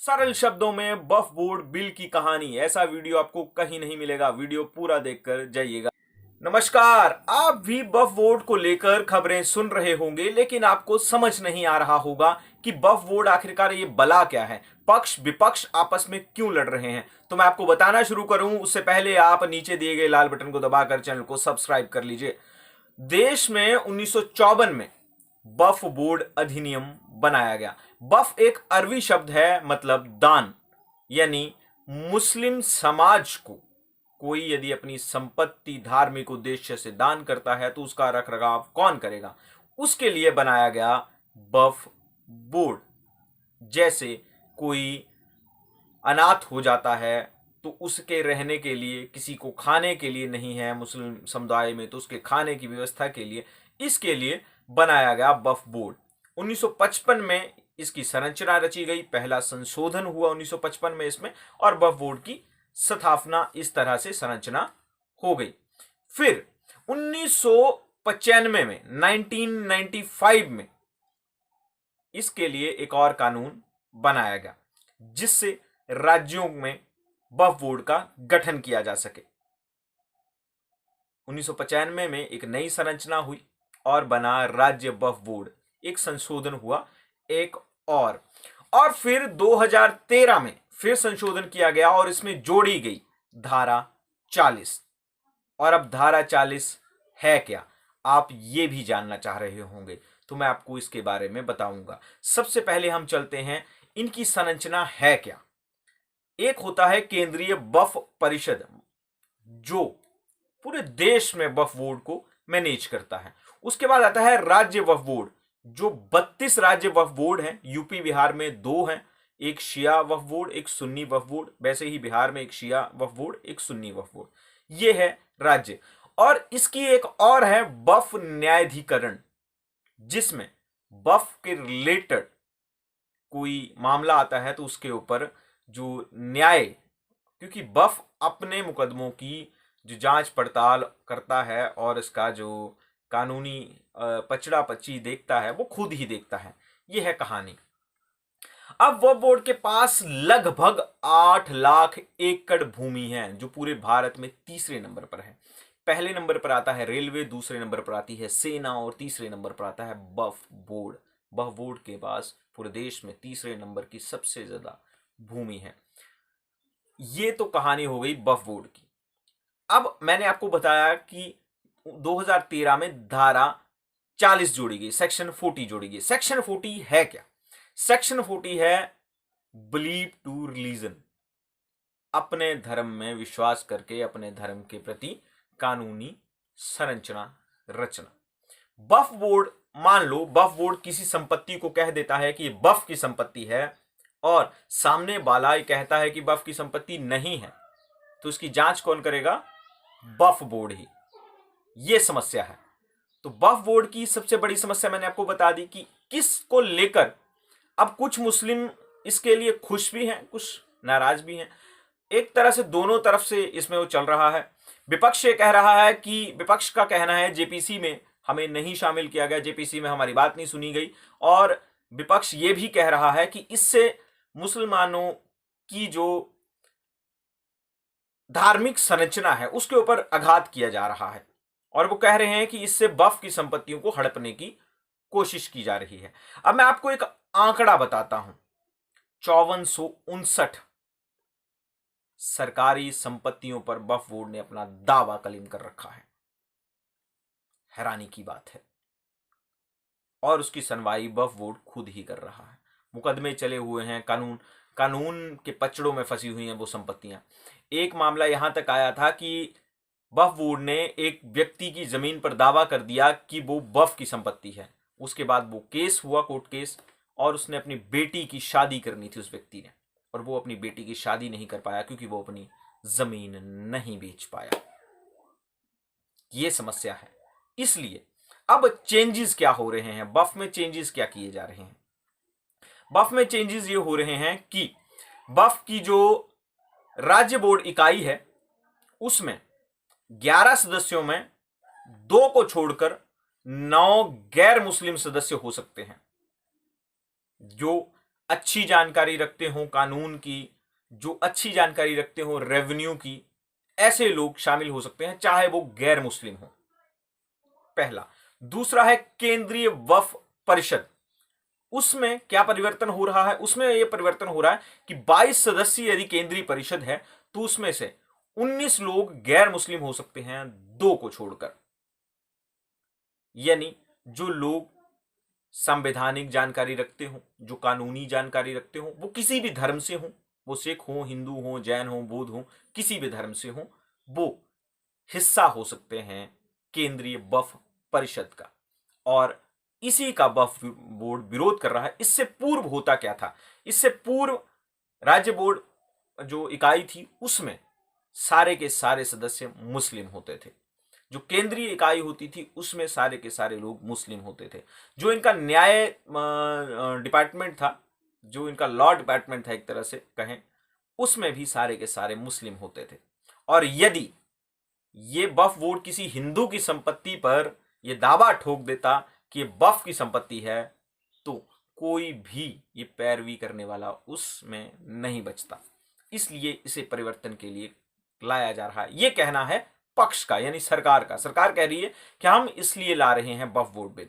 सरल शब्दों में वक्फ बोर्ड बिल की कहानी। ऐसा वीडियो आपको कहीं नहीं मिलेगा, वीडियो पूरा देखकर जाइएगा। नमस्कार, आप भी वक्फ बोर्ड को लेकर खबरें सुन रहे होंगे, लेकिन आपको समझ नहीं आ रहा होगा कि वक्फ बोर्ड आखिरकार ये बला क्या है, पक्ष विपक्ष आपस में क्यों लड़ रहे हैं। तो मैं आपको बताना शुरू करूं उससे पहले आप नीचे दिए गए लाल बटन को दबाकर चैनल को सब्सक्राइब कर लीजिए। देश में 1954 में वक्फ बोर्ड अधिनियम बनाया गया। वक्फ एक अरबी शब्द है, मतलब दान, यानी मुस्लिम समाज को कोई यदि अपनी संपत्ति धार्मिक उद्देश्य से दान करता है तो उसका रखरखाव कौन करेगा, उसके लिए बनाया गया वक्फ बोर्ड। जैसे कोई अनाथ हो जाता है तो उसके रहने के लिए, किसी को खाने के लिए नहीं है मुस्लिम समुदाय में, तो उसके खाने की व्यवस्था के लिए, इसके लिए बनाया गया वक्फ बोर्ड। 1955 में इसकी संरचना रची गई, पहला संशोधन हुआ 1955 में इसमें, और वक्फ बोर्ड की स्थापना इस तरह से संरचना हो गई। फिर 1995 में 1995 में इसके लिए एक और कानून बनाया गया जिससे राज्यों में वक्फ बोर्ड का गठन किया जा सके। 1995 में एक नई संरचना हुई और बना राज्य वक्फ बोर्ड। एक संशोधन हुआ एक और फिर 2013 में फिर संशोधन किया गया और इसमें जोड़ी गई धारा 40। और अब धारा 40 है क्या, आप ये भी जानना चाह रहे होंगे, तो मैं आपको इसके बारे में बताऊंगा। सबसे पहले हम चलते हैं, इनकी संरचना है क्या। एक होता है केंद्रीय वक्फ परिषद, जो पूरे देश में वक्फ बोर्ड को मैनेज करता है। उसके बाद आता है राज्य वक्फ बोर्ड, जो 32 राज्य वक्फ बोर्ड हैं। यूपी बिहार में 2 हैं, एक शिया वक्फ बोर्ड, एक सुन्नी वक्फ बोर्ड। वैसे ही बिहार में एक शिया वक्फ बोर्ड, एक सुन्नी वक्फ बोर्ड। ये है राज्य। और इसकी एक और है वक्फ न्यायाधिकरण, जिसमें वक्फ के रिलेटेड कोई मामला आता है तो उसके ऊपर जो न्याय, क्योंकि वक्फ अपने मुकदमों की जो जांच पड़ताल करता है और इसका जो कानूनी पचड़ा पची देखता है वो खुद ही देखता है। ये है कहानी। अब वक्फ बोर्ड के पास लगभग 8 लाख एकड़ भूमि है, जो पूरे भारत में तीसरे नंबर पर है। पहले नंबर पर आता है रेलवे, दूसरे नंबर पर आती है सेना और तीसरे नंबर पर आता है वक्फ बोर्ड। वक्फ बोर्ड के पास पूरे देश में तीसरे नंबर की सबसे ज्यादा भूमि है। ये तो कहानी हो गई वक्फ बोर्ड की। अब मैंने आपको बताया कि 2013 में धारा 40 जोड़ी गई, सेक्शन 40 जोड़ी गई। सेक्शन 40 है क्या? सेक्शन 40 है बिलीव टू रिलीजन, अपने धर्म में विश्वास करके अपने धर्म के प्रति कानूनी संरचना रचना। वक्फ बोर्ड, मान लो वक्फ बोर्ड किसी संपत्ति को कह देता है कि वक्फ की संपत्ति है और सामने वाला कहता है कि वक्फ की संपत्ति नहीं है, तो उसकी जांच कौन करेगा? वक्फ बोर्ड ही। यह समस्या है। तो वक्फ बोर्ड की सबसे बड़ी समस्या मैंने आपको बता दी कि किसको लेकर। अब कुछ मुस्लिम इसके लिए खुश भी हैं, कुछ नाराज भी हैं। एक तरह से दोनों तरफ से इसमें वो चल रहा है। विपक्ष ये कह रहा है कि, विपक्ष का कहना है जेपीसी में हमें नहीं शामिल किया गया, जेपीसी में हमारी बात नहीं सुनी गई। और विपक्ष ये भी कह रहा है कि इससे मुसलमानों की जो धार्मिक संरचना है उसके ऊपर आघात किया जा रहा है, और वो कह रहे हैं कि इससे वक्फ की संपत्तियों को हड़पने की कोशिश की जा रही है। अब मैं आपको एक आंकड़ा बताता हूं। 5459 सरकारी संपत्तियों पर वक्फ बोर्ड ने अपना दावा कलीम कर रखा है। हैरानी की बात है। और उसकी सुनवाई वक्फ बोर्ड खुद ही कर रहा है। मुकदमे चले हुए हैं, कानून के पचड़ों में फंसी हुई हैं वो संपत्तियां। एक मामला यहां तक आया था कि वक्फ बोर्ड ने एक व्यक्ति की जमीन पर दावा कर दिया कि वो वक्फ की संपत्ति है। उसके बाद वो केस हुआ, कोर्ट केस, और उसने अपनी बेटी की शादी करनी थी उस व्यक्ति ने, और वो अपनी बेटी की शादी नहीं कर पाया क्योंकि वो अपनी जमीन नहीं बेच पाया। ये समस्या है। इसलिए अब चेंजेस क्या हो रहे हैं, वक्फ में चेंजेस क्या किए जा रहे हैं? वक्फ में चेंजेस ये हो रहे हैं कि वक्फ की जो राज्य बोर्ड इकाई है उसमें 11 सदस्यों में 2 को छोड़कर 9 गैर मुस्लिम सदस्य हो सकते हैं, जो अच्छी जानकारी रखते हो कानून की, जो अच्छी जानकारी रखते हो रेवेन्यू की, ऐसे लोग शामिल हो सकते हैं, चाहे वो गैर मुस्लिम हो। पहला। दूसरा है केंद्रीय वक्फ परिषद। उसमें क्या परिवर्तन हो रहा है? उसमें यह परिवर्तन हो रहा है कि 22 सदस्य यदि केंद्रीय परिषद है तो उसमें से 19 लोग गैर मुस्लिम हो सकते हैं, 2 को छोड़कर। यानी जो लोग संवैधानिक जानकारी रखते हो, जो कानूनी जानकारी रखते हो, वो किसी भी धर्म से हो, वो सिख हो, हिंदू हो, जैन हो, बौद्ध हो, किसी भी धर्म से हो, वो हिस्सा हो सकते हैं केंद्रीय वक्फ परिषद का। और इसी का वक्फ बोर्ड विरोध कर रहा है। इससे पूर्व होता क्या था? इससे पूर्व राज्य बोर्ड जो इकाई थी उसमें सारे के सारे सदस्य मुस्लिम होते थे। जो केंद्रीय इकाई होती थी उसमें सारे के सारे लोग मुस्लिम होते थे। जो इनका न्याय डिपार्टमेंट था, जो इनका लॉ डिपार्टमेंट था एक तरह से कहें, उसमें भी सारे के सारे मुस्लिम होते थे। और यदि ये वक्फ बोर्ड किसी हिंदू की संपत्ति पर यह दावा ठोक देता कि ये वक्फ की संपत्ति है, तो कोई भी ये पैरवी करने वाला उसमें नहीं बचता। इसलिए इसे परिवर्तन के लिए लाया जा रहा है। ये कहना है पक्ष का, यानी सरकार का। सरकार कह रही है कि हम इसलिए ला रहे हैं वक्फ बोर्ड बिल,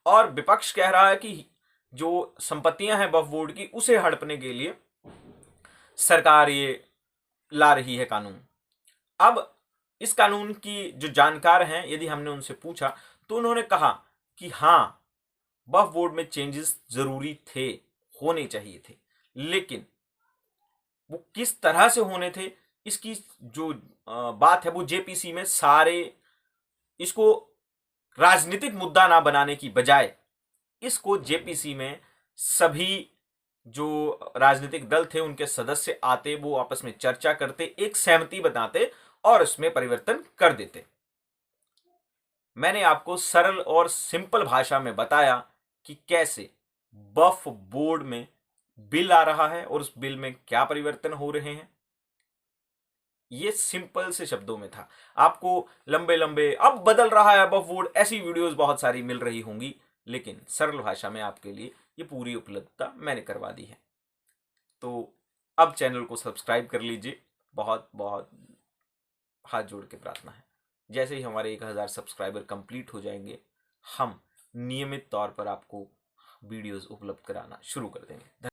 और विपक्ष कह रहा है कि जो संपत्तियां हैं वक्फ बोर्ड की उसे हड़पने के लिए सरकार ये ला रही है कानून। अब इस कानून की जो जानकार हैं, यदि हमने उनसे पूछा तो उन्होंने कहा कि हां, वक्फ बोर्ड में चेंजेस जरूरी थे, होने चाहिए थे, लेकिन वो किस तरह से होने थे इसकी जो बात है वो जेपीसी में सारे इसको राजनीतिक मुद्दा ना बनाने की बजाय इसको जेपीसी में सभी जो राजनीतिक दल थे उनके सदस्य आते, वो आपस में चर्चा करते, एक सहमति बनाते और उसमें परिवर्तन कर देते। मैंने आपको सरल और सिंपल भाषा में बताया कि कैसे वक्फ बोर्ड में बिल आ रहा है और उस बिल में क्या परिवर्तन हो रहे हैं। ये सिंपल से शब्दों में था। आपको लंबे लंबे अब बदल रहा है वक्फ बोर्ड, ऐसी वीडियोस बहुत सारी मिल रही होंगी, लेकिन सरल भाषा में आपके लिए ये पूरी उपलब्धता मैंने करवा दी है। तो अब चैनल को सब्सक्राइब कर लीजिए, बहुत बहुत हाथ जोड़ के प्रार्थना है। जैसे ही हमारे 1000 सब्सक्राइबर कंप्लीट हो जाएंगे, हम नियमित तौर पर आपको वीडियोस उपलब्ध कराना शुरू कर देंगे।